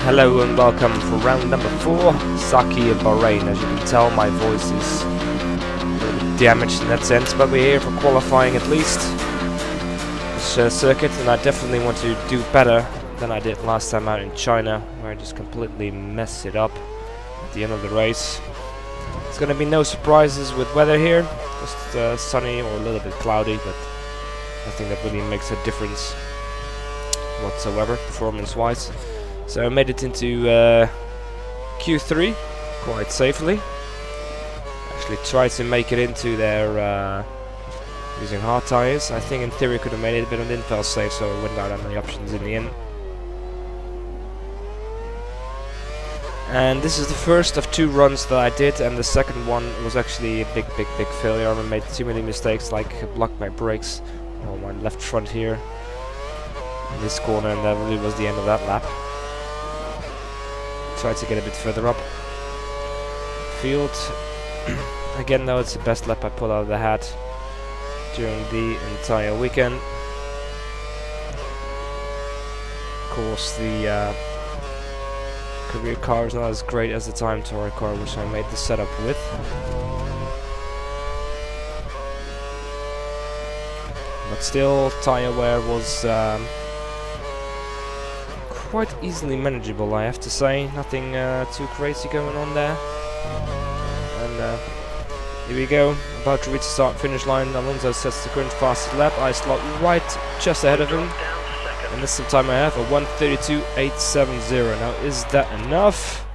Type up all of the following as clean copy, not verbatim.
Hello and welcome for round number 4, Saki of Bahrain. As you can tell, my voice is a little bit damaged in that sense, but we're here for qualifying at least this circuit, and I definitely want to do better than I did last time out in China, where I just completely messed it up at the end of the race. There's gonna be no surprises with weather here, just sunny or a little bit cloudy, but nothing that really makes a difference whatsoever, performance-wise. So I made it into Q3 quite safely. Actually tried to make it into there using hard tires. I think in theory I could have made it, but I didn't feel safe, so I went out on the options in the end. And this is the first of 2 runs that I did, and the second one was actually a big failure. I made too many mistakes, like blocked my brakes on my left front here in this corner, and that really was the end of that lap. Tried to get a bit further up field. Again, though, it's the best lap I pulled out of the hat during the entire weekend. Of course, the career car is not as great as the time tour car which I made the setup with. But still, tire wear was quite easily manageable, I have to say. Nothing too crazy going on there. And here we go, about to reach the start-finish line. Alonso sets the current fastest lap. I slot right just ahead of him, and this is the time I have, a 1:32.870. Now, is that enough?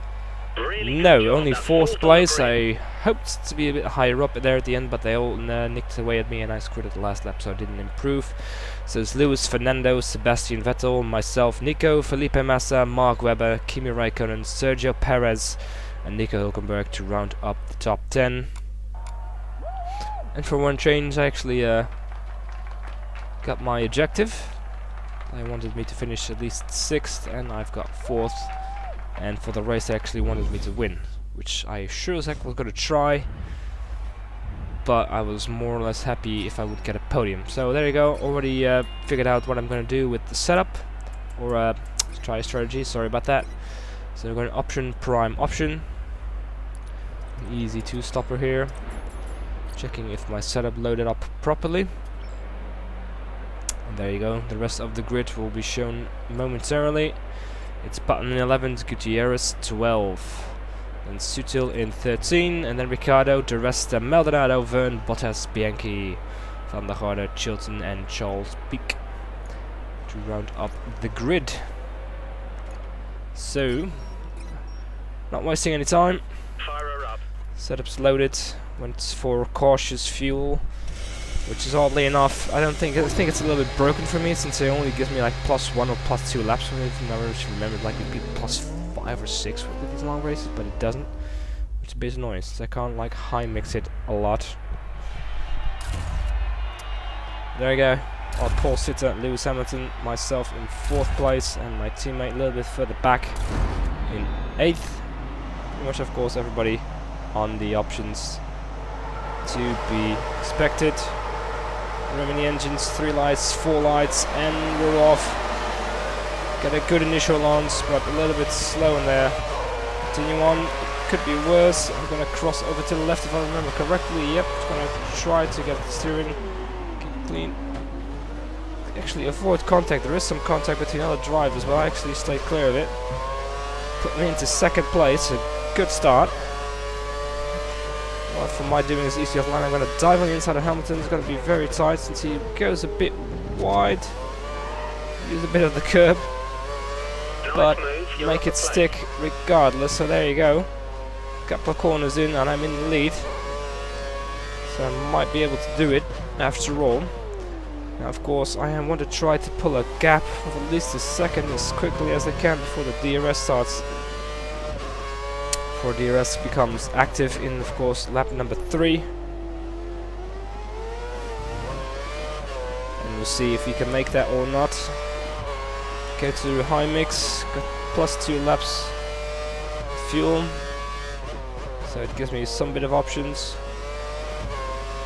No, only 4th place. I hoped to be a bit higher up there at the end, but they all nicked away at me, and I screwed at the last lap, so I didn't improve. So it's Lewis, Fernando, Sebastian Vettel, myself, Nico, Felipe Massa, Mark Webber, Kimi Raikkonen, Sergio Perez, and Nico Hülkenberg to round up the top 10. And for one change, I actually got my objective. They wanted me to finish at least 6th, and I've got 4th. And for the race, they actually wanted me to win, which I sure as heck was going to try. But I was more or less happy if I would get a podium. So there you go, already figured out what I'm going to do with the setup, or try a strategy, sorry about that. So we're going to option, prime, option. An easy 2-stopper here. Checking if my setup loaded up properly. And there you go, the rest of the grid will be shown momentarily. It's Button in 11th, Gutierrez 12th. Then Sutil in 13, and then Ricciardo, De Resta, Maldonado, Verne, Bottas, Bianchi, Van der Garde, Chilton, and Charles Pic to round up the grid. So, not wasting any time. Setup's loaded. Went for cautious fuel, which is oddly enough, I think it's a little bit broken for me, since it only gives me like +1 or +2 laps for me. If I never remembered, like it'd be +5 or 6 with these long races, but it doesn't, which is a bit annoying since I can't like high mix it a lot. There you go. Our pole sitter Lewis Hamilton, myself in 4th place, and my teammate a little bit further back in 8th. Pretty much, of course, everybody on the options to be expected. Revving the engines, 3 lights, 4 lights, and we're off. Got a good initial launch, but a little bit slow in there. Continue on, it could be worse. I'm gonna cross over to the left if I remember correctly. Yep, gonna try to get the steering, keep it clean. Actually avoid contact, there is some contact between other drivers, but I actually stay clear of it. Put me into 2nd place, a good start. Well, for my doing this easy offline, I'm going to dive on the inside of Hamilton. It's going to be very tight since he goes a bit wide. Use a bit of the curb, but make it stick regardless. So there you go. Couple of corners in, and I'm in the lead. So I might be able to do it after all. Now, of course, I want to try to pull a gap of at least a second as quickly as I can before the DRS starts. Before DRS becomes active in, of course, lap number 3. And we'll see if we can make that or not. Go to high mix, got +2 laps fuel. So it gives me some bit of options.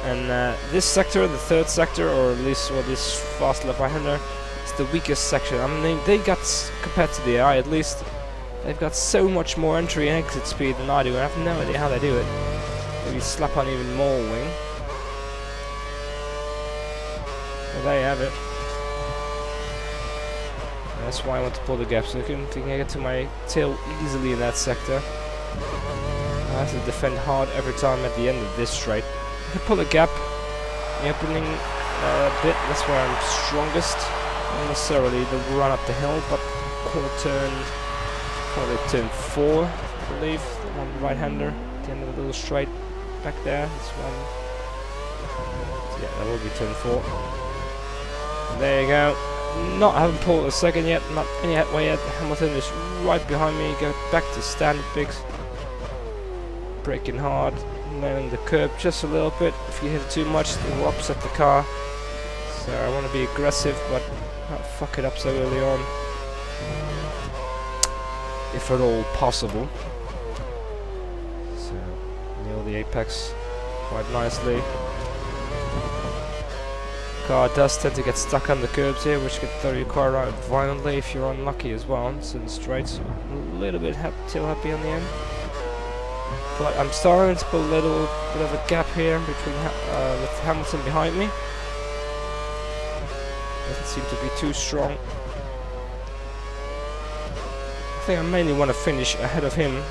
And this sector, the 3rd sector, or at least this fast lap right hander, is the weakest section. I mean, they got, compared to the AI at least, they've got so much more entry and exit speed than I do, and I have no idea how they do it. Maybe slap on even more wing. Well, there you have it. That's why I want to pull the gap, so I can get to my tail easily in that sector. I have to defend hard every time at the end of this straight. I can pull a gap in the opening bit, that's where I'm strongest. Not necessarily the run up the hill, but corner turn, probably turn 4, I believe, on the right-hander, at the end of the little straight back there. This one, yeah, that will be turn 4. There you go. Not haven't pulled a second yet, not any way yet. Hamilton is right behind me. Go back to standard bigs. Braking hard, nailing the curb just a little bit. If you hit it too much, it will upset the car. So I want to be aggressive, but not fuck it up so early on, if at all possible. So nail the apex quite nicely. Car does tend to get stuck on the curbs here, which can throw your car out violently if you're unlucky as well. So the straights a little bit tail happy on the end. But I'm starting to put a little bit of a gap here between with Hamilton behind me. Doesn't seem to be too strong. I think I mainly want to finish ahead of him.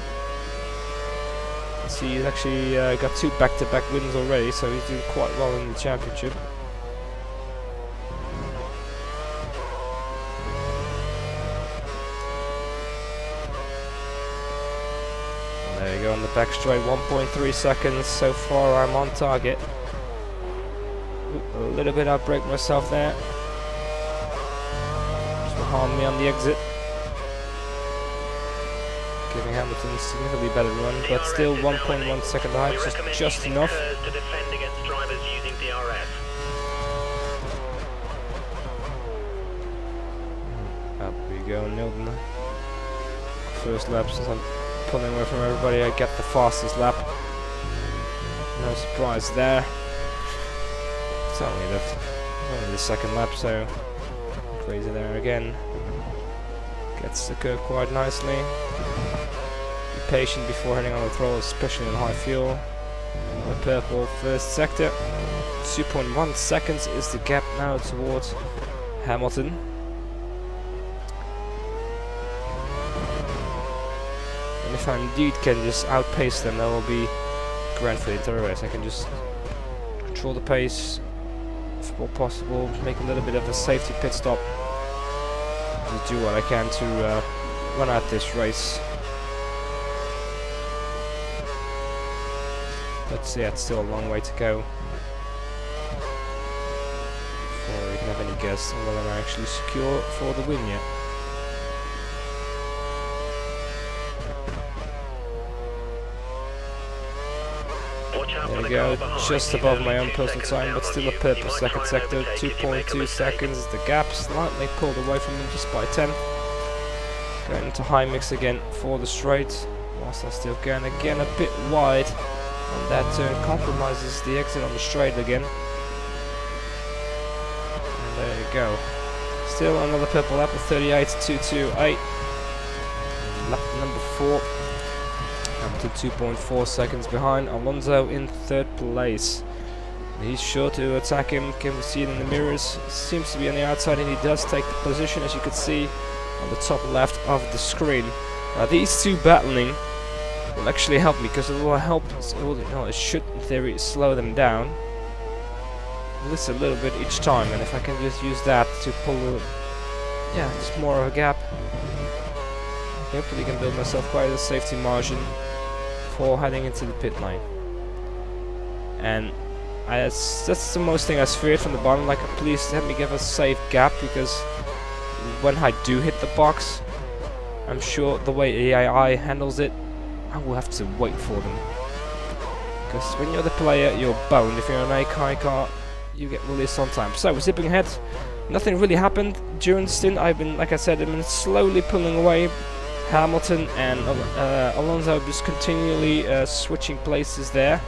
See, he's actually got 2 back-to-back wins already, so he's doing quite well in the championship. There you go on the back straight, 1.3 seconds. So far I'm on target. A little bit outbrake myself there. Just harm me on the exit. Giving Hamilton a significantly better run, but still 1.1 second high, just enough. To defend against drivers using DRS. Up we go, nailed the first lap. Since I'm pulling away from everybody, I get the fastest lap. No surprise there. It's only the second lap, so crazy there again. Gets the curve quite nicely. Be patient before heading on the throttle, especially on high fuel. The purple first sector. 2.1 seconds is the gap now towards Hamilton. And if I indeed can just outpace them, that will be grand for the entire race. I can just control the pace, if at all possible, make a little bit of a safety pit stop, to do what I can to run out this race. But yeah, it's still a long way to go before we can have any guess on whether I'm actually secure for the win yet. There we go, just above my own personal time, but still a purple second sector. 2.2 seconds is the gap, slightly pulled away from him just by 10. Going into high mix again for the straight, whilst I'm still going again a bit wide on that turn, compromises the exit on the straight again. And there you go. Still another purple lap of 38.228. Lap number 4. Hamilton 2.4 seconds behind. Alonso in 3rd place. He's sure to attack him. Can we see it in the mirrors? Seems to be on the outside, and he does take the position, as you can see on the top left of the screen. Now these two battling will actually help me, because it will help. It should in theory slow them down just a little bit each time, and if I can just use that to pull just more of a gap, I hopefully can build myself quite a safety margin for heading into the pit lane. And that's the most thing I feared from the bottom, like please let me give a safe gap, because when I do hit the box, I'm sure the way AI handles it, I will have to wait for them. Because when you're the player, you're boned. If you're an AI car, you get released on time. So, zipping ahead, nothing really happened during the stint. I've been, like I said, I've been slowly pulling away. Hamilton and Alonso just continually switching places there.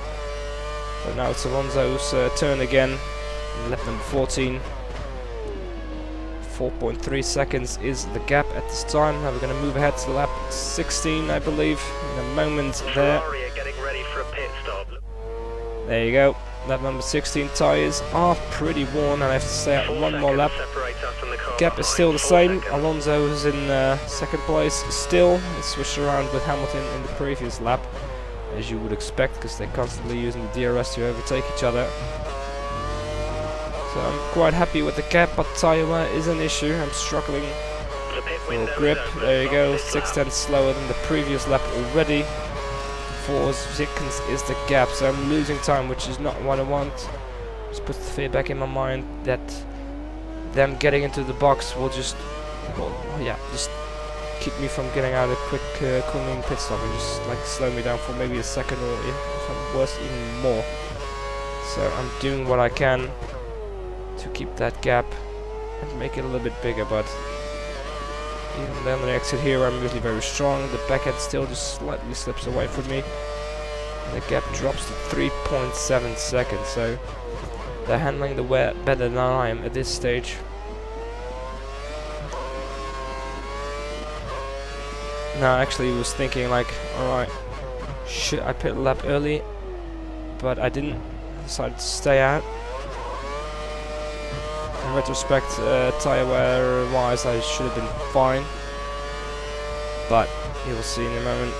So now it's Alonso's turn again. Lap number 14. 4.3 seconds is the gap at this time. Now we're going to move ahead to lap 16, I believe, in a moment there. Ferrari are getting ready for a pit stop. There you go. Lap number 16 tyres are pretty worn, and I have to stay out 1 more lap. Gap is still the same. Alonso is in second place still. He switched around with Hamilton in the previous lap, as you would expect, because they're constantly using the DRS to overtake each other. So I'm quite happy with the gap, but tyre wear is an issue. I'm struggling for grip. There you go, 6/10 slower than the previous lap already. 4 seconds is the gap, so I'm losing time, which is not what I want. Just puts the fear back in my mind that them getting into the box will just, well, yeah, just keep me from getting out a quick cooling pit stop and just like slow me down for maybe a second, or if I'm worse, even more. So I'm doing what I can to keep that gap and make it a little bit bigger, but even then on the exit here I'm usually very strong. The back end still just slightly slips away from me, and the gap drops to 3.7 seconds, so they're handling the wear better than I am at this stage. Now I actually was thinking like, alright, should I pit a lap early? But I didn't. Decided to stay out. In retrospect, tyre wear wise I should have been fine, but you will see in a moment.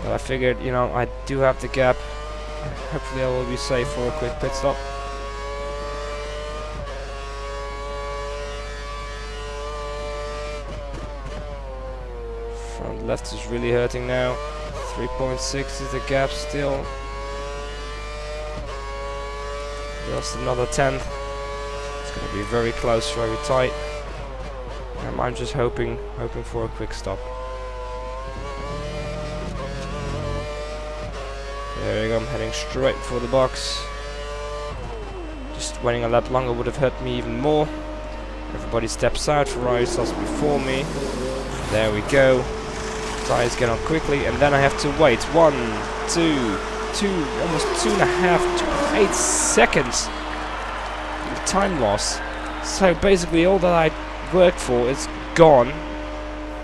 But I figured, you know, I do have the gap. Hopefully I will be safe for a quick pit stop. Front left is really hurting now. 3.6 is the gap still. Just another 10th. It's going to be very close, very tight. I'm just hoping for a quick stop. There you go, I'm heading straight for the box. Just waiting a lap longer would have hurt me even more. Everybody steps out, Ferrari starts before me. There we go. Tires get on quickly, and then I have to wait 1, 2, almost 2.5 to 8 seconds of time loss. So basically all that I worked for is gone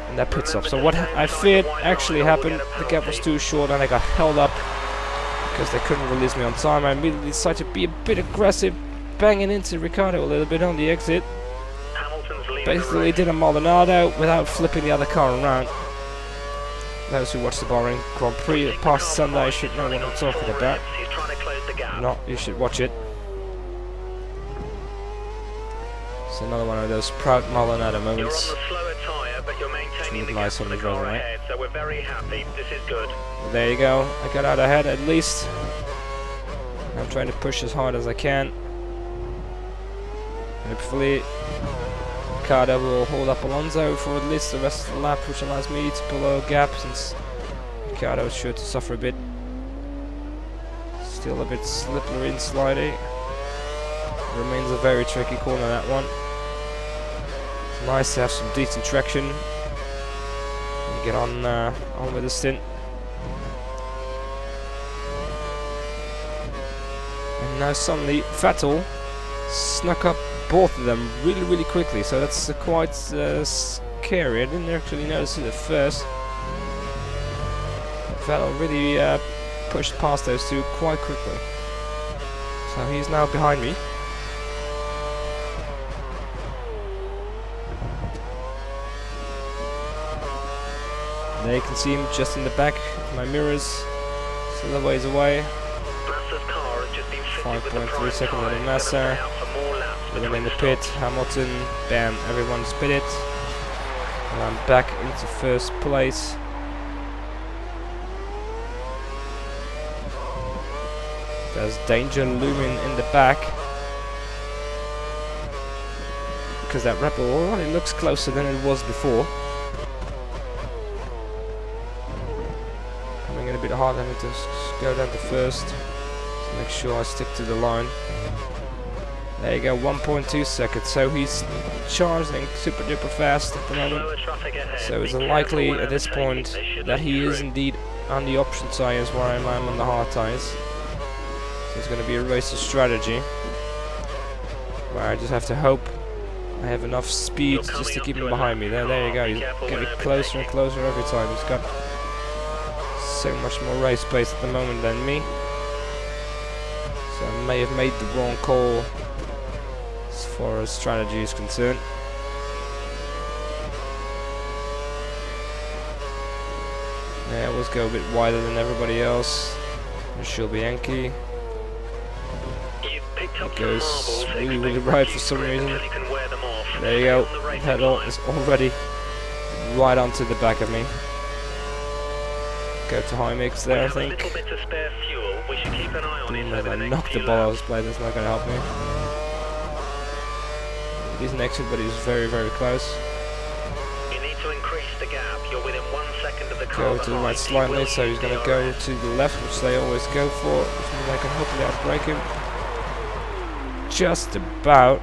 in that pit stop. So what I feared actually happened. The gap was too short and I got held up because they couldn't release me on time. I immediately decided to be a bit aggressive, banging into Ricciardo a little bit on the exit. Basically did a Maldonado without flipping the other car around. Those who watch the Bahrein Grand Prix past Sunday should know what I'm talking about. No, you should watch it. It's another one of those proud Maldonado moments. Nice on the resume. So we're very happy. This is good. There you go. I got out ahead at least. I'm trying to push as hard as I can. Hopefully Ricciardo will hold up Alonso for at least the rest of the lap, which allows me to pull a gap, since Ricciardo is sure to suffer a bit. Still a bit slippery and slidey. Remains a very tricky corner, that one. It's nice to have some decent traction. And get on with the stint. And now suddenly Vettel snuck up both of them really quickly, so that's quite scary. I didn't actually notice it at first. Vettel really pushed past those two quite quickly. So he's now behind me. There you can see him just in the back of my mirrors, still a ways away. 5.3 seconds on Massa. Then in the pit, Hamilton, bam, everyone's pitted. And I'm back into first place. There's danger looming in the back, because that Red Bull already looks closer than it was before. Coming in a bit hard, I need to go down to first to make sure I stick to the line. There you go, 1.2 seconds, so he's charging super duper fast at the moment. So it's unlikely at this point that he is indeed on the option tyres where I am on the hard tyres. So it's going to be a race of strategy, where I just have to hope I have enough speed just to keep him behind me. There you go. He's getting closer and closer every time. He's got so much more race pace at the moment than me. So I may have made the wrong call as far as strategy is concerned. Yeah, let's go a bit wider than everybody else. There she'll be Enki. It goes really right for some reason. There you go. Pedal is already right onto the back of me. Go to high mix there, I think. I knocked the ball out of his play, that's not going to help me. He's next to it, but he's very, very close. You need to increase the gap. You're within 1 second of the car. Go to the right slightly, so he's going to go to the left, which they always go for, which means I can hopefully outbrake him. Just about.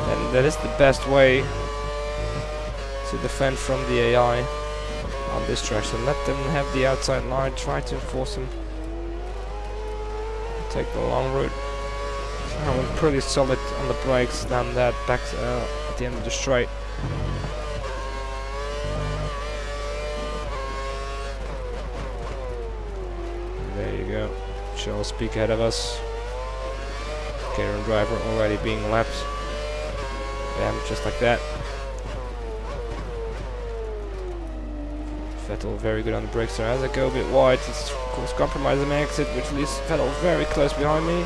And that is the best way to defend from the AI on this track. So let them have the outside line, try to force them take the long route. I was pretty solid on the brakes down that back at the end of the straight. There you go. Shell speak ahead of us. Cater driver already being lapped. Bam, just like that. Vettel very good on the brakes there. As I go a bit wide, it's of course compromising my exit, which leaves Vettel very close behind me.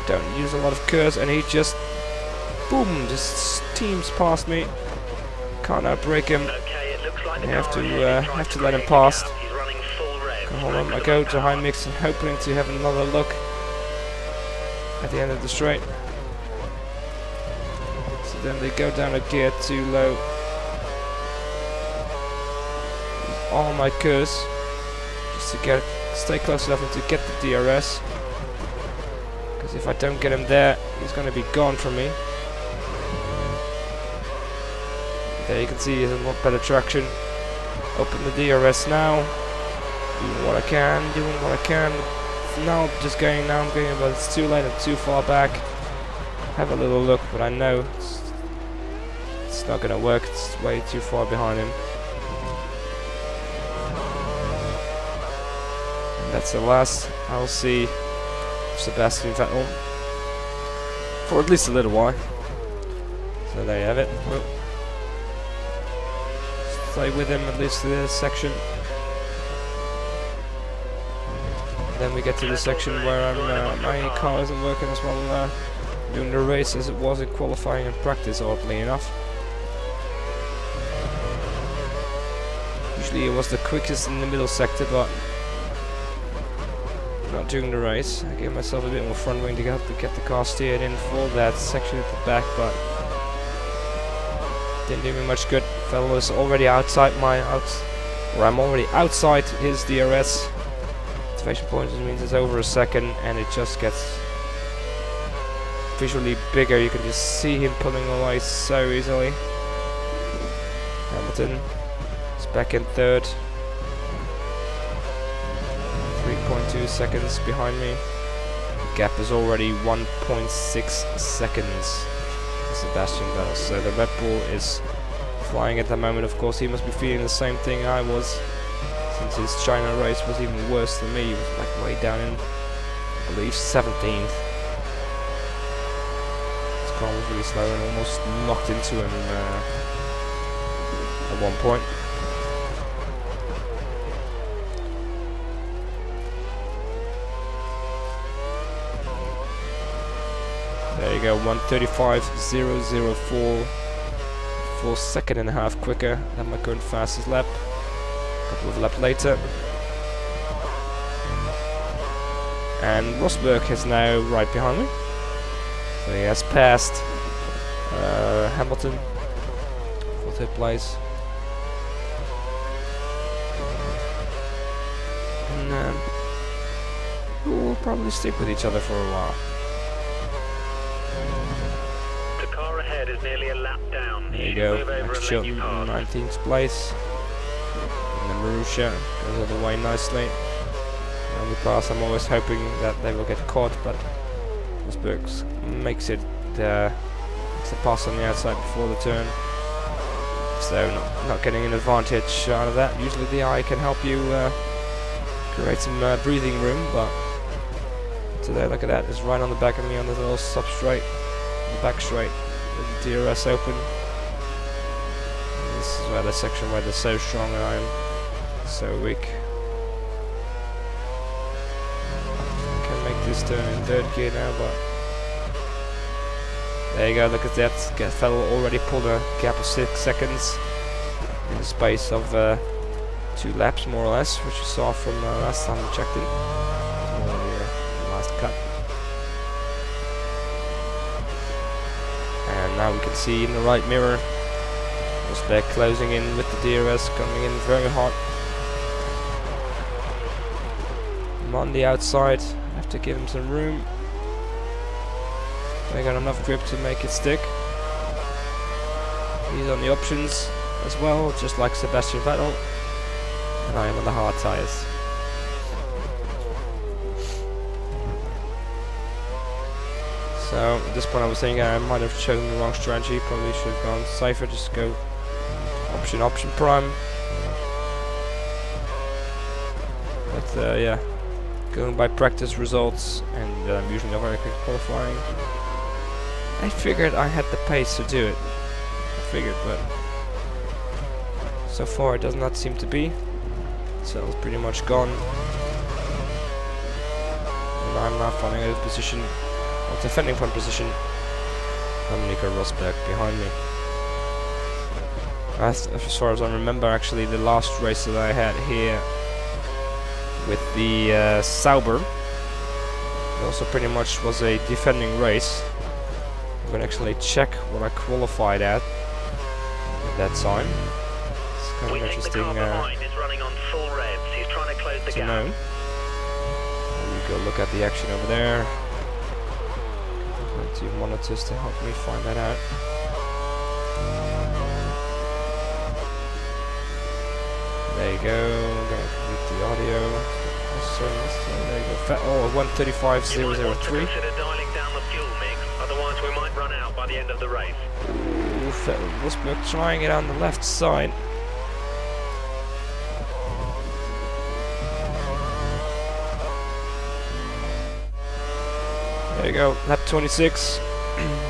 Don't use a lot of curves, and he just boom, just steams past me. Can't outbrake him. I have to let him pass. Hold on, I go to high mix and hoping to have another look at the end of the straight. So then they go down a gear too low. All my curves just to stay close enough and to get the DRS. Because if I don't get him there, he's going to be gone from me. There you can see he's a lot better traction. Open the DRS now. Doing what I can, Now I'm going, but it's too late, I'm too far back. Have a little look, but I know it's not going to work. It's way too far behind him. And that's the last I'll see of Sebastian Vettel for at least a little while. So there you have it. We'll stay with him at least to this section. Then we get to the section where my car isn't working as well during the race as it was in qualifying and practice, oddly enough. Usually it was the quickest in the middle sector, but not during the race. I gave myself a bit more front wing to get the car steered in for that section at the back, but didn't do me much good. Vettel was already outside I'm already outside his DRS. Activation point means it's over a second, and it just gets visually bigger. You can just see him pulling away so easily. Hamilton is back in third. 3.2 seconds behind me. Gap is already 1.6 seconds. Sebastian Vettel. So the Red Bull is flying at the moment. Of course, he must be feeling the same thing I was. Since his China race was even worse than me, he was like way down in, I believe, 17th. His car was really slow and almost knocked into him at one point. There you go, 1:35.004, for a second and a half quicker than my current fastest lap. Couple of laps later, and Rosberg is now right behind me, so he has passed Hamilton for third place, and we'll probably stick with each other for a while. The car ahead is nearly a lap down. There you go, Max Chilton in 19th place. And then Marussia goes all the way nicely. On the pass, I'm always hoping that they will get caught, but Rosberg makes it makes the pass on the outside before the turn. So not getting an advantage out of that. Usually the eye can help you create some breathing room, but today, look at that, it's right on the back of me on the little substrate, the back straight, with the DRS open. And this is where the section where they're so strong and I am so weak. Can make this turn in third gear now, but there you go, look at that. Vettel already pulled a gap of 6 seconds in the space of 2 laps more or less, which you saw from last time we checked in. Last cut. And now we can see in the right mirror Rosberg closing in with the DRS, coming in very hot. I'm on the outside, I have to give him some room. I got enough grip to make it stick. He's on the options as well, just like Sebastian Vettel. And I am on the hard tyres. So at this point I was thinking I might have chosen the wrong strategy, probably should have gone safer, just go option prime. But yeah, going by practice results and usually not very quick qualifying, I figured I had the pace to do it. I figured, but so far it does not seem to be. So it's pretty much gone. And I'm now finding a good position, or defending from position. And Nico Rosberg behind me. As far as I remember, actually the last race that I had here with the Sauber, it also pretty much was a defending race. I'm gonna actually check what I qualified at that time. It's kind of interesting to know. We go look at the action over there. Got 2 monitors to help me find that out. There you go. I'm gonna complete the audio. There you go. Oh, 135.003. Otherwise we might run out by the end of the race. Rosberg trying it on the left side. There you go, lap 26.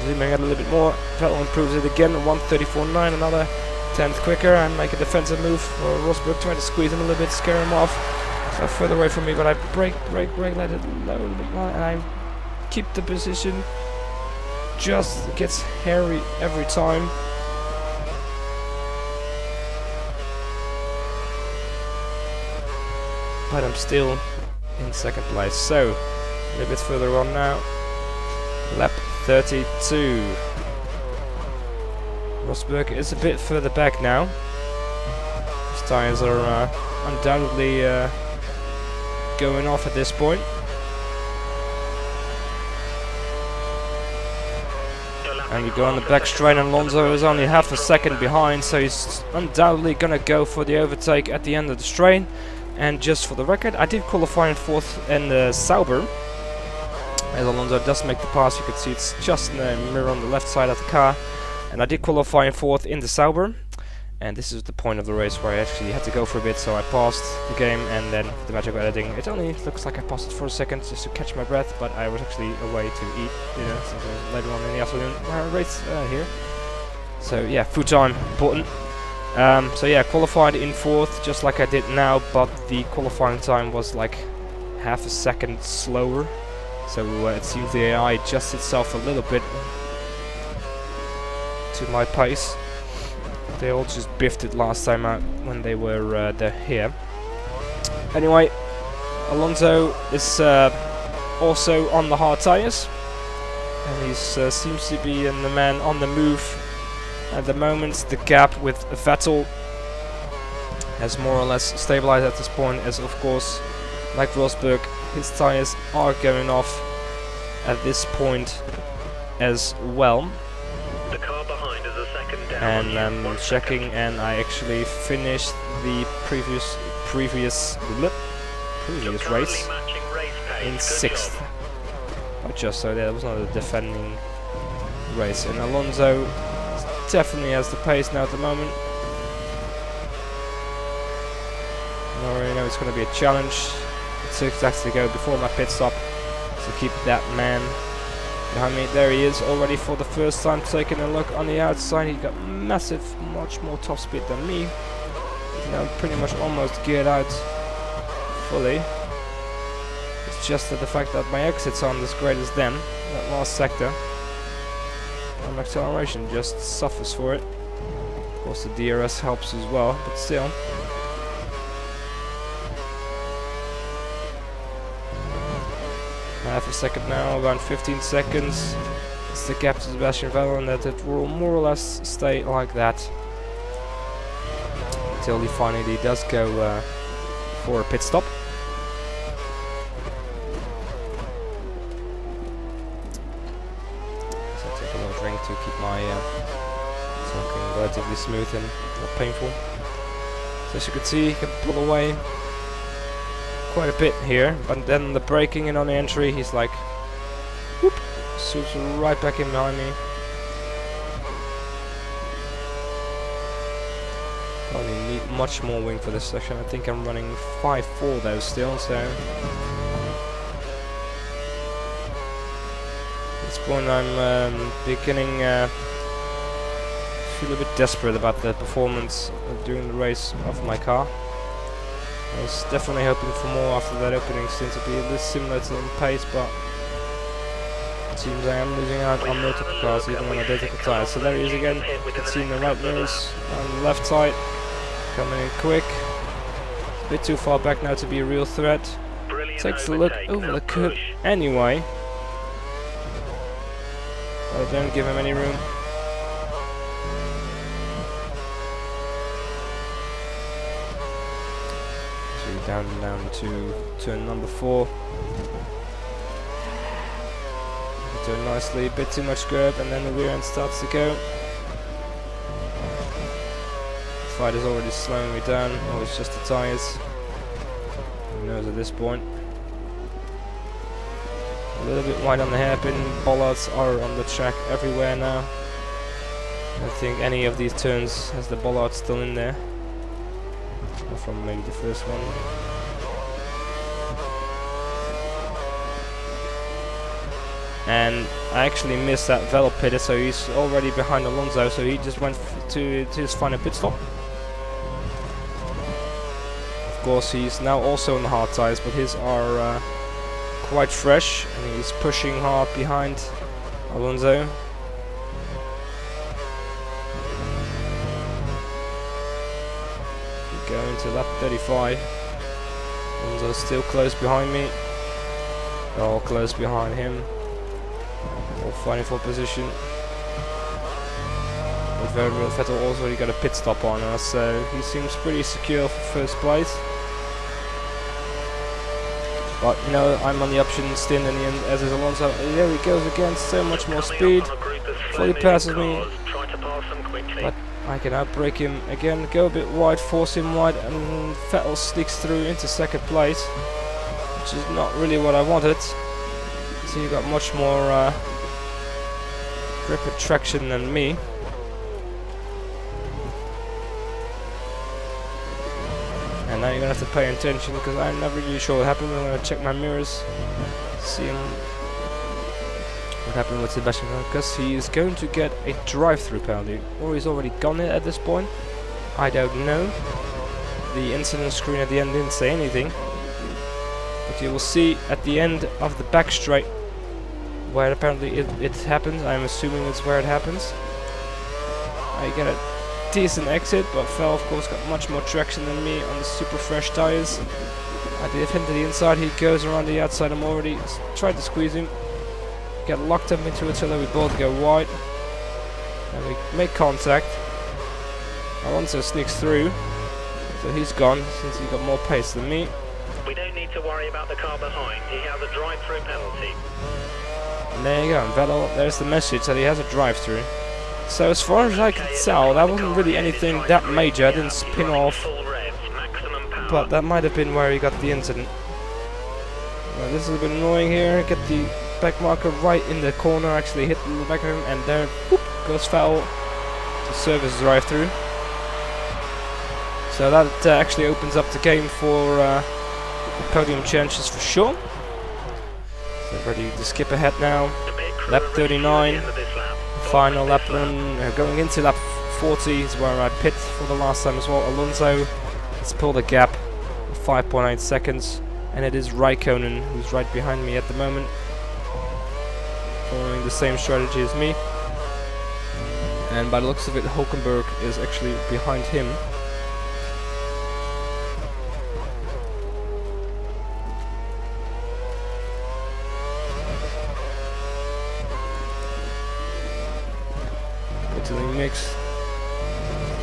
Zooming out a little bit more. Vettel improves it again, 134.9, another 10th quicker, and make a defensive move for Rosberg, trying to squeeze him a little bit, scare him off. So further away from me, but I brake, let it low a little bit more, and I keep the position. Just gets hairy every time. But I'm still in second place. So, a little bit further on now. Lap 32. Rosberg is a bit further back now. His tires are undoubtedly going off at this point. And we go on the back straight, and Alonso is only half a second behind, so he's undoubtedly gonna go for the overtake at the end of the straight. And just for the record, I did qualify in 4th in the Sauber. As Alonso does make the pass, you can see it's just in the mirror on the left side of the car. And I did qualify in 4th in the Sauber. And this is the point of the race where I actually had to go for a bit, so I paused the game, and then the magic of editing. It only looks like I paused it for a second just to catch my breath, but I was actually away to eat dinner later on in the afternoon. Race here. So yeah, food time, important. So yeah, qualified in 4th, just like I did now, but the qualifying time was like half a second slower. So it seems the AI adjusts itself a little bit to my pace. They all just biffed it last time out when they were here. Anyway, Alonso is also on the hard tires, and he seems to be the man on the move at the moment. The gap with Vettel has more or less stabilized at this point, as of course, like Rosberg, his tires are going off at this point as well. The car behind is a second down. And I'm checking, and I actually finished the previous previous race in 6th. But just so that was not a defending race. And Alonso definitely has the pace now at the moment. I already know it's going to be a challenge. It's exactly to go before my pit stop to keep that man behind me. There he is already for the first time, taking a look on the outside. He got massive, much more top speed than me. He's now pretty much almost geared out fully. It's just that the fact that my exits aren't as great as them, that last sector. And acceleration just suffers for it. Of course the DRS helps as well, but still. Half a second now, around 15 seconds. It's the gap to Sebastian Vettel, and that it will more or less stay like that until he finally does go for a pit stop. So I'll take a little drink to keep my talking relatively smooth and not painful. So as you can see, he can pull away quite a bit here, but then the braking and on the entry he's like whoop, swoops right back in behind me. Probably need much more wing for this section. I think I'm running 5.4 though still, so at this point I'm beginning feel a bit desperate about the performance during the race of my car. I was definitely hoping for more after that opening stint to be a bit similar to in pace, but it seems I am losing out on multiple cars even on identical tyres. So there he is again. You can see in the right mirrors on the left side, coming in quick. A bit too far back now to be a real threat. Takes a look over the curb anyway. I don't give him any room. Down to turn number 4. Turn nicely, a bit too much curb, and then the rear end starts to go. The fight is already slowing me down. Oh, it's just the tyres. Who knows at this point? A little bit wide on the hairpin. Bollards are on the track everywhere now. I don't think any of these turns has the bollard still in there. From maybe the first one. And I actually missed that Vettel pitted, so he's already behind Alonso, so he just went to his final pit stop. Of course he's now also on the hard tyres, but his are quite fresh, and he's pushing hard behind Alonso. Going to lap 35. Alonso's still close behind me. They're all close behind him. All fighting for position. But Vettel also already got a pit stop on us, so he seems pretty secure for first place. But you know, I'm on the option stint in the end, as is Alonso. There he goes again, so much more speed. Fully passes me. But I can outbrake him again, go a bit wide, force him wide, and Vettel sneaks through into second place, which is not really what I wanted. So you got much more grip and traction than me. And now you're gonna have to pay attention because I'm not really sure what happened. I'm gonna check my mirrors, see what happened with Sebastian Vettel, because he is going to get a drive-through penalty, or he's already gone it at this point. I don't know. The incident screen at the end didn't say anything, but you will see at the end of the back straight where apparently it happens. I'm assuming it's where it happens. I get a decent exit, but Vettel of course got much more traction than me on the super fresh tires. I did him to the inside, he goes around the outside. I'm already tried to squeeze him. Get locked up into each other, we both go wide. And we make contact. Alonso sneaks through. So he's gone, since he got more pace than me. We don't need to worry about the car behind. He has a drive-through penalty. And there you go, and Vettel, there's the message that he has a drive-through. So as far as I can tell, that wasn't really anything that major. I didn't spin off, but that might have been where he got the incident. This is a bit annoying here. Get the back marker right in the corner, actually hit the back of him, and there whoop, goes foul to service drive-through. So that actually opens up the game for podium chances for sure. So ready to skip ahead now. Lap 39, final lap run. Going into lap 40 is where I pit for the last time as well. Alonso has pulled a gap of 5.8 seconds, and it is Raikkonen who's right behind me at the moment, following the same strategy as me. And by the looks of it, Hulkenberg is actually behind him. To the mix,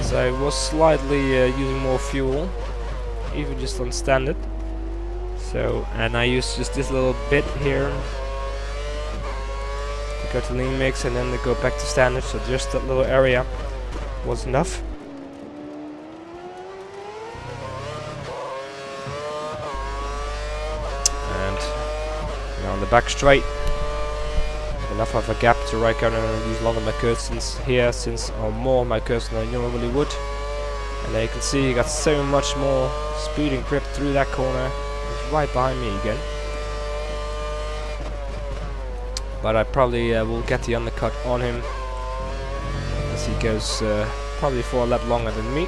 so I was slightly using more fuel, even just on standard. So, and I used just this little bit here to go to lean mix and then to go back to standard. So just that little area was enough. And now on the back straight. Enough of a gap to Raikkonen and use a lot of my cursons here, since more of my curson than I normally would. And there you can see he got so much more speed and grip through that corner. He's right behind me again. But I probably will get the undercut on him as he goes probably for a lap longer than me.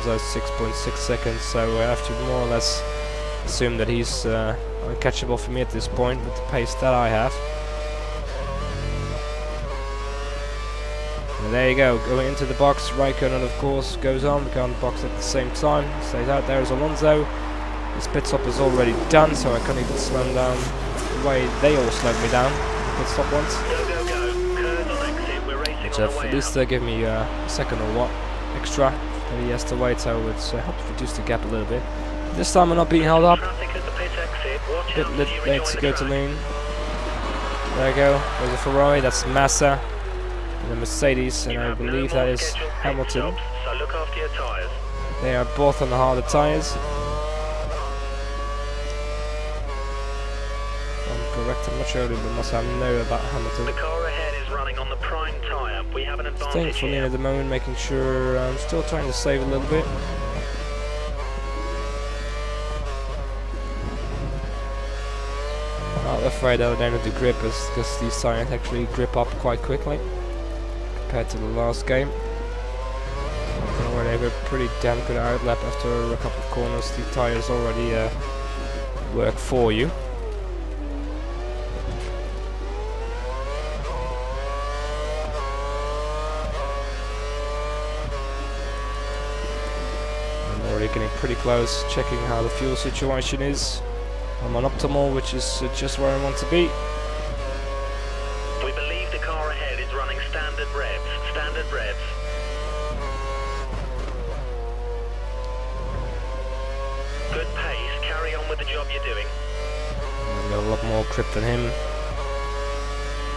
Those 6.6 seconds, so I have to more or less assume that he's uncatchable for me at this point with the pace that I have. And there you go, going into the box. Raikkonen of course goes on, we go on the box at the same time, stays out. There is Alonso. His pit stop is already done, so I can't even slow him down the way they all slowed me down. Pit stop once. Which have at least give me a second or what extra that he has to wait, so it's helped reduce the gap a little bit. This time I'm not being held up. Bit late to go to lean. There you go. There's a Ferrari. That's Massa. And the Mercedes, and I believe that is Hamilton. They are both on the harder tyres. If I'm correct, I'm not sure, but must have know about Hamilton. The car ahead is running on the prime tyre. We have an advantage. Staying for lean at the moment, making sure I'm still trying to save a little bit. Not afraid that I don't have to grip us, because these tyres actually grip up quite quickly compared to the last game. Where they were pretty damn good outlap after a couple of corners. The tyres already work for you. I'm already getting pretty close, checking how the fuel situation is. I'm on optimal, which is just where I want to be. We believe the car ahead is running standard revs. Standard revs. Good pace. Carry on with the job you're doing. I've got a lot more grip than him.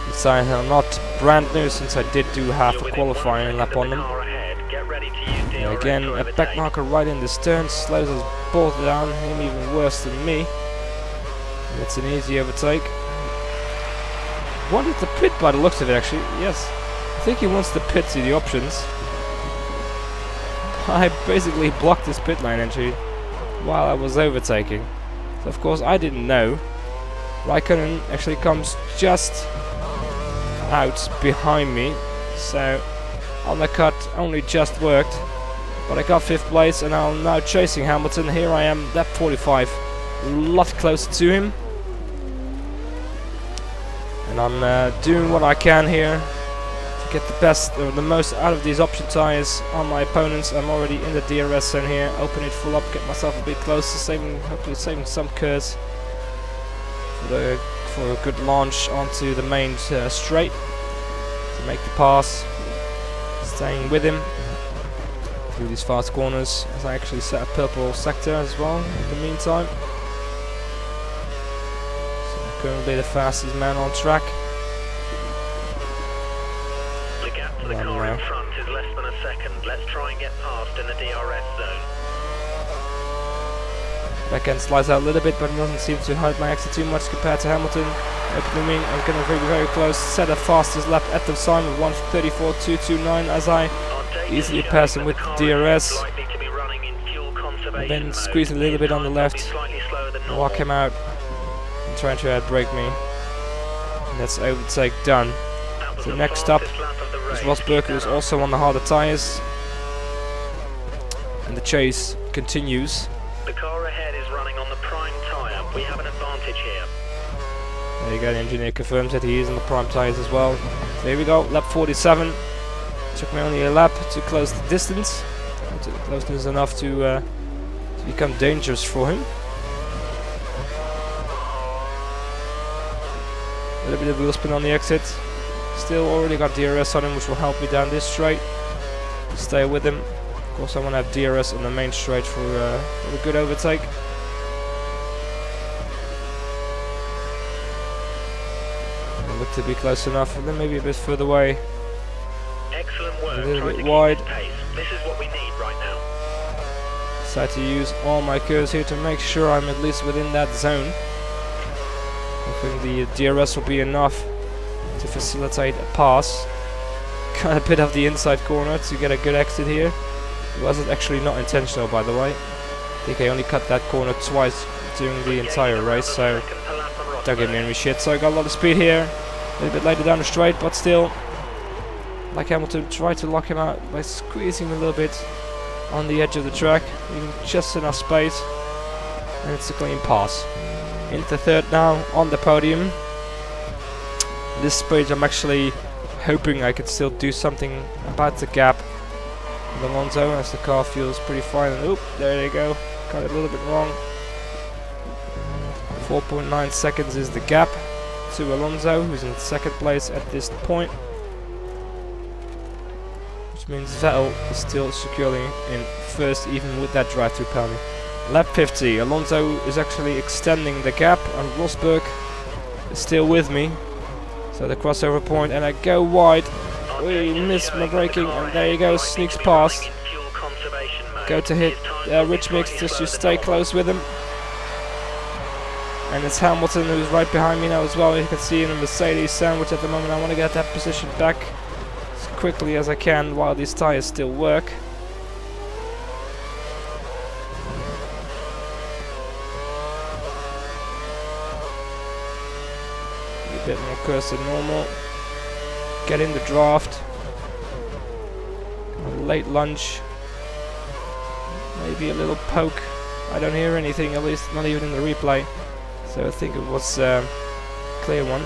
These tyres are not brand new, since I did do half a qualifying lap on them. And again, a back marker right in the stern slows us both down. Him even worse than me. It's an easy overtake. Wanted to pit by the looks of it, actually. Yes, I think he wants to pit to the options. I basically blocked his pit lane entry while I was overtaking. So of course I didn't know. Raikkonen actually comes just out behind me. So undercut only just worked. But I got 5th place and I'm now chasing Hamilton. Here I am, lap 45. A lot closer to him. And I'm doing what I can here to get the best or the most out of these option tyres on my opponents. I'm already in the DRS zone here. Open it full up, get myself a bit closer, hopefully saving some curves for a good launch onto the main straight to make the pass. Staying with him through these fast corners as I actually set a purple sector as well in the meantime. Currently the fastest man on track. The gap to the car in front is less than a second. Let's try and get past in the DRS zone. Back end slides out a little bit, but it doesn't seem to hurt my exit too much compared to Hamilton. Opening, I'm going to be very close. Set a fastest lap at the time of 1:34.229 as I easily pass him with DRS. And then squeeze a little bit on the left, walk him out, and trying to outbrake me. And that's overtake done. So next up is Rosberg, who is also on the harder tyres. And the chase continues. The car ahead is running on the prime tyre. We have an advantage here. There you go, the engineer confirms that he is on the prime tyres as well. So here we go, lap 47. Took me only a lap to close the distance. Closeness enough to become dangerous for him. A little bit of wheel spin on the exit. Still already got DRS on him, which will help me down this straight. Stay with him. Of course I want to have DRS on the main straight for a good overtake. I look to be close enough, and then maybe a bit further away. Excellent work. A little bit wide. This is what we need right now. Decide to use all my curves here to make sure I'm at least within that zone. I think the DRS will be enough to facilitate a pass. Got a bit of the inside corner to get a good exit here. It wasn't actually not intentional, by the way. I think I only cut that corner twice during the entire race, so don't give me any shit. So I got a lot of speed here. A little bit later down the straight, but still, like Hamilton, try to lock him out by squeezing him a little bit on the edge of the track, leaving just enough space, and it's a clean pass. Into third now, on the podium. This stage I'm actually hoping I could still do something about the gap with Alonso, as the car feels pretty fine. Oop, there they go, got it a little bit wrong. 4.9 seconds is the gap to Alonso, who's in second place at this point. Which means Vettel is still securely in first, even with that drive-through penalty. Lap 50, Alonso is actually extending the gap, and Rosberg is still with me. So the crossover point, and I go wide. We missed my braking, and there you go, sneaks past. Go to hit Rich Mix, just to stay close with him. And it's Hamilton who's right behind me now as well. You can see in a Mercedes sandwich at the moment. I want to get that position back as quickly as I can while these tires still work. A bit more curse than normal. Get in the draft. A late lunge. Maybe a little poke. I don't hear anything, at least not even in the replay. So I think it was a clear one.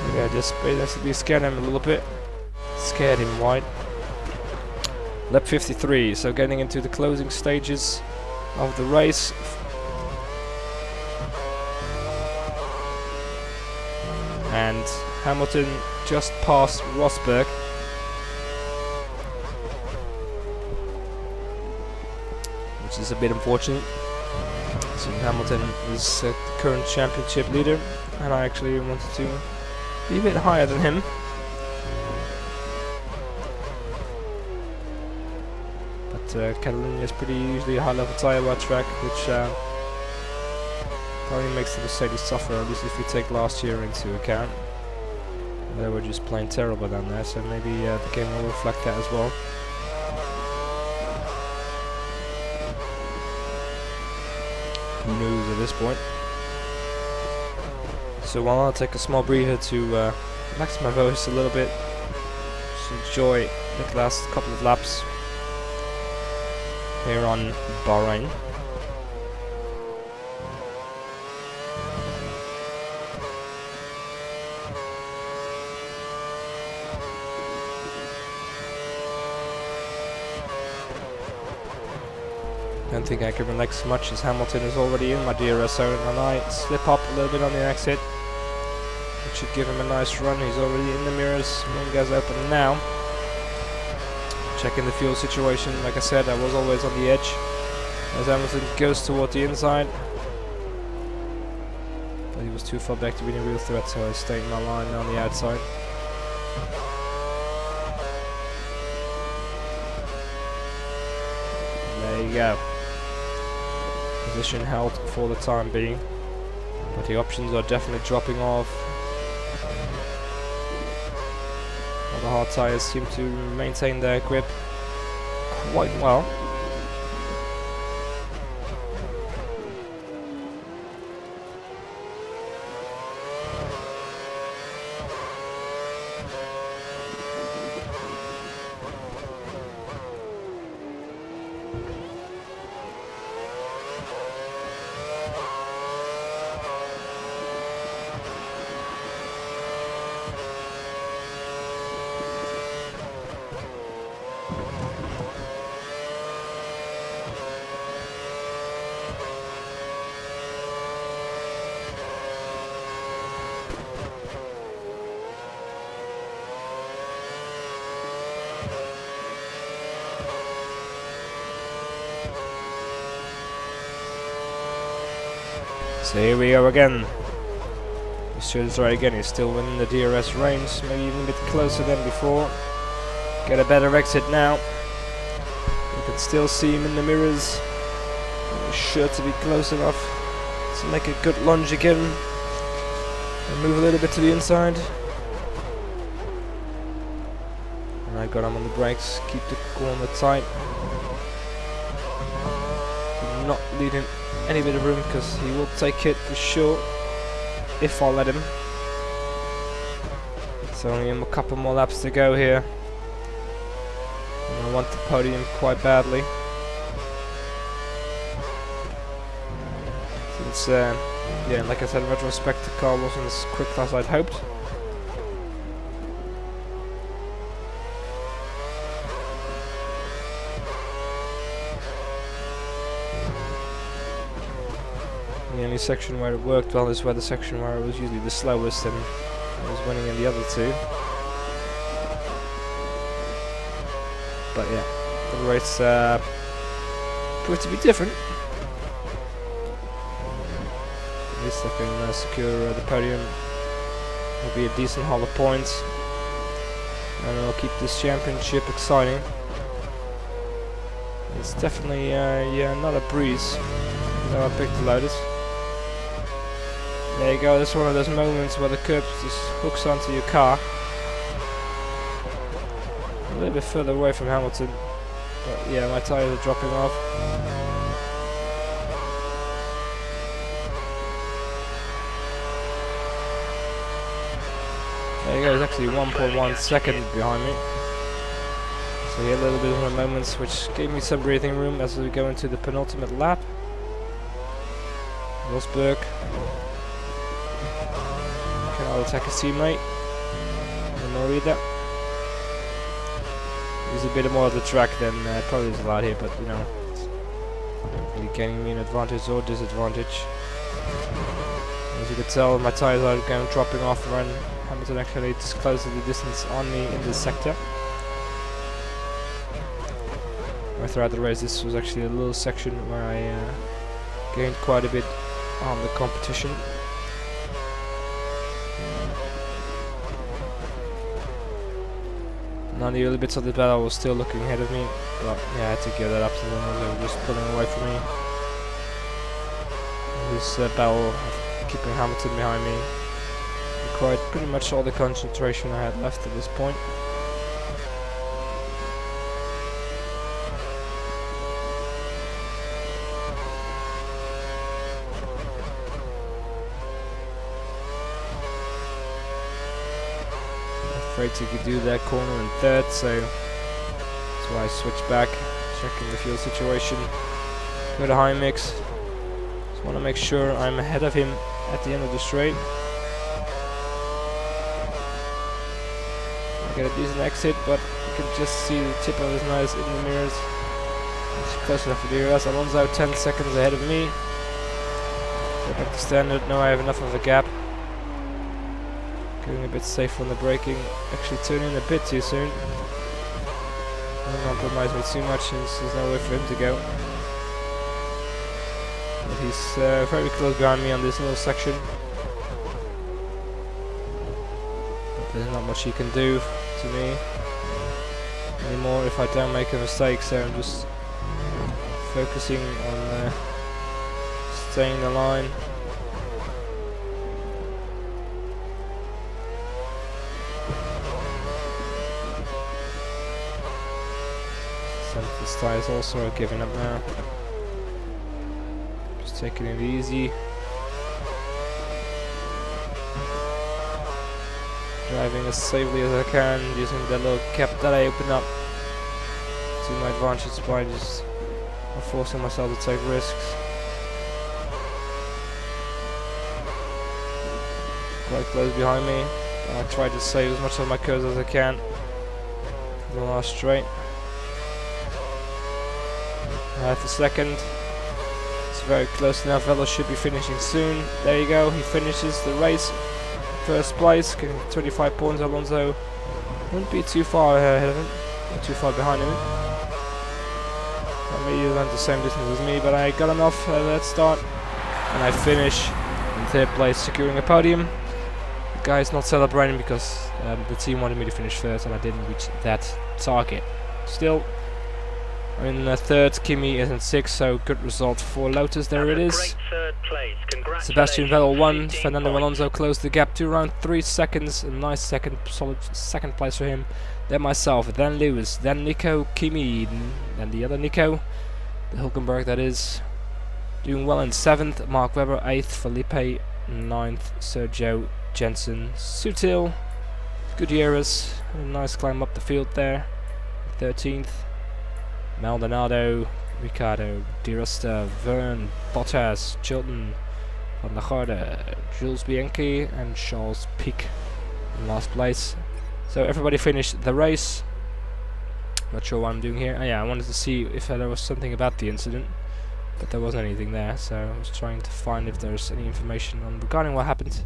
Maybe I just basically scared him a little bit. Scared him wide. Lap 53, so getting into the closing stages of the race. And Hamilton just passed Rosberg. Which is a bit unfortunate. So Hamilton is the current championship leader, and I actually wanted to be a bit higher than him. But Catalonia is pretty usually a high level tyre bar track, which probably makes the Mercedes suffer, at least if you take last year into account. They were just plain terrible down there, so maybe the game will reflect that as well. Who knows at this point. So while I'll take a small breather to relax my voice a little bit, just enjoy the last couple of laps here on Bahrein. I don't think I can relax much as Hamilton is already in my DRS zone, and I slip up a little bit on the exit. It should give him a nice run. He's already in the mirrors. Main guy's open now. Checking the fuel situation. Like I said, I was always on the edge as Hamilton goes toward the inside. But he was too far back to be a real threat, so I stayed in my line on the outside. There you go. position held for the time being. But the options are definitely dropping off. All the hard tyres seem to maintain their grip quite well. So here we go again. He's sure to try again. He's still within the DRS range, maybe even a bit closer than before. Get a better exit now. You can still see him in the mirrors. He's sure to be close enough to make a good lunge again. And move a little bit to the inside. And I got him on the brakes. Keep the corner tight. Do not lead him any bit of room, because he will take it for sure if I let him. It's only a couple more laps to go here, and I want the podium quite badly. Since, yeah, like I said, in retrospect, the car wasn't as quick as I'd hoped. The only section where it worked well is where the section where I was usually the slowest and I was winning in the other two. But yeah, the race proved to be different. At least I can secure the podium. Will be a decent haul of points, and it'll keep this championship exciting. It's definitely yeah, not a breeze. No, I picked the Lotus. There you go, this is one of those moments where the curb just hooks onto your car. A little bit further away from Hamilton, but yeah, my tyres are dropping off. There you go, he's actually 1.1 second behind me. So yeah, a little bit of moments which gave me some breathing room as we go into the penultimate lap. Rosberg. I'll attack his teammate. Morida. He's a bit more of the track than probably is allowed here, but you know, it's not really gaining me an advantage or disadvantage. As you can tell, my tyres are going dropping off, and Hamilton actually discloses the distance on me in this sector. Where throughout the race, this was actually a little section where I gained quite a bit on the competition. Now the early bits of the battle was still looking ahead of me, but yeah, I had to give that up to them as they were just pulling away from me. This battle of keeping Hamilton behind me required pretty much all the concentration I had left at this point. Afraid to do that corner in third, so that's why I switched back, checking the fuel situation. Go to high mix. Just want to make sure I'm ahead of him at the end of the straight. I get a decent exit, but you can just see the tip of his nose in the mirrors. It's close enough for the DRS. Alonso 10 seconds ahead of me. Go back to standard. Now I have enough of a gap. Getting a bit safer on the braking. Actually turning a bit too soon. Don't compromise me too much since there's nowhere for him to go. But he's very close behind me on this little section. But there's not much he can do to me anymore if I don't make a mistake, so I'm just focusing on staying in the line. This tires also are giving up now. Just taking it easy. Driving as safely as I can, using that little gap that I opened up to my advantage by just forcing myself to take risks. Quite close behind me. I try to save as much of my curves as I can in the last straight. Half a second. It's very close now. Vettel should be finishing soon. There you go. He finishes the race. First place, getting 25 points. Alonso won't be too far ahead of him. Not too far behind him. Maybe he went the same distance as me, but I got enough at start. And I finish in third place, securing a podium. The guy's not celebrating because the team wanted me to finish first and I didn't reach that target. Still, I'm in third, Kimi is in sixth, so good result for Lotus. There it is. Sebastian Vettel won, Fernando Alonso closed the gap to around 3 seconds. A nice solid second place for him. Then myself, then Lewis, then Nico, Kimi, then the other Nico, the Hulkenberg that is. Doing well in 7th, Mark Webber 8th, Felipe 9th, Sergio, Jensen, Sutil, Gutierrez, a nice climb up the field there, 13th. Maldonado, Ricciardo, Di Resta, Verne, Bottas, Chilton, Van der Garde, Jules Bianchi and Charles Pic in last place. So everybody finished the race. Not sure what I'm doing here. Oh yeah, I wanted to see if there was something about the incident, but there wasn't anything there, so I was trying to find if there's any information on regarding what happened,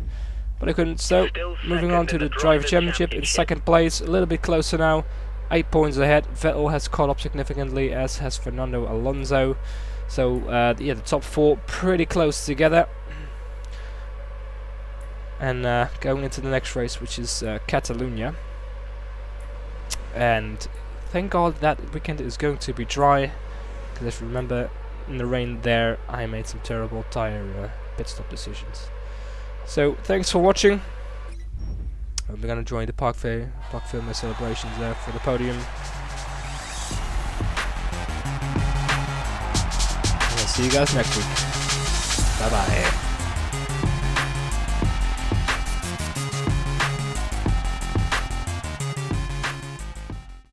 but I couldn't. So moving on to the Driver Championship in second place, a little bit closer now. 8 points ahead. Vettel has caught up significantly, as has Fernando Alonso. So yeah, the top 4 pretty close together. And going into the next race, which is Catalonia. And thank God that weekend is going to be dry, because if you remember, in the rain there, I made some terrible tire pit stop decisions. So thanks for watching. We're gonna join the park fair celebrations there for the podium. And I'll see you guys next week. Bye bye.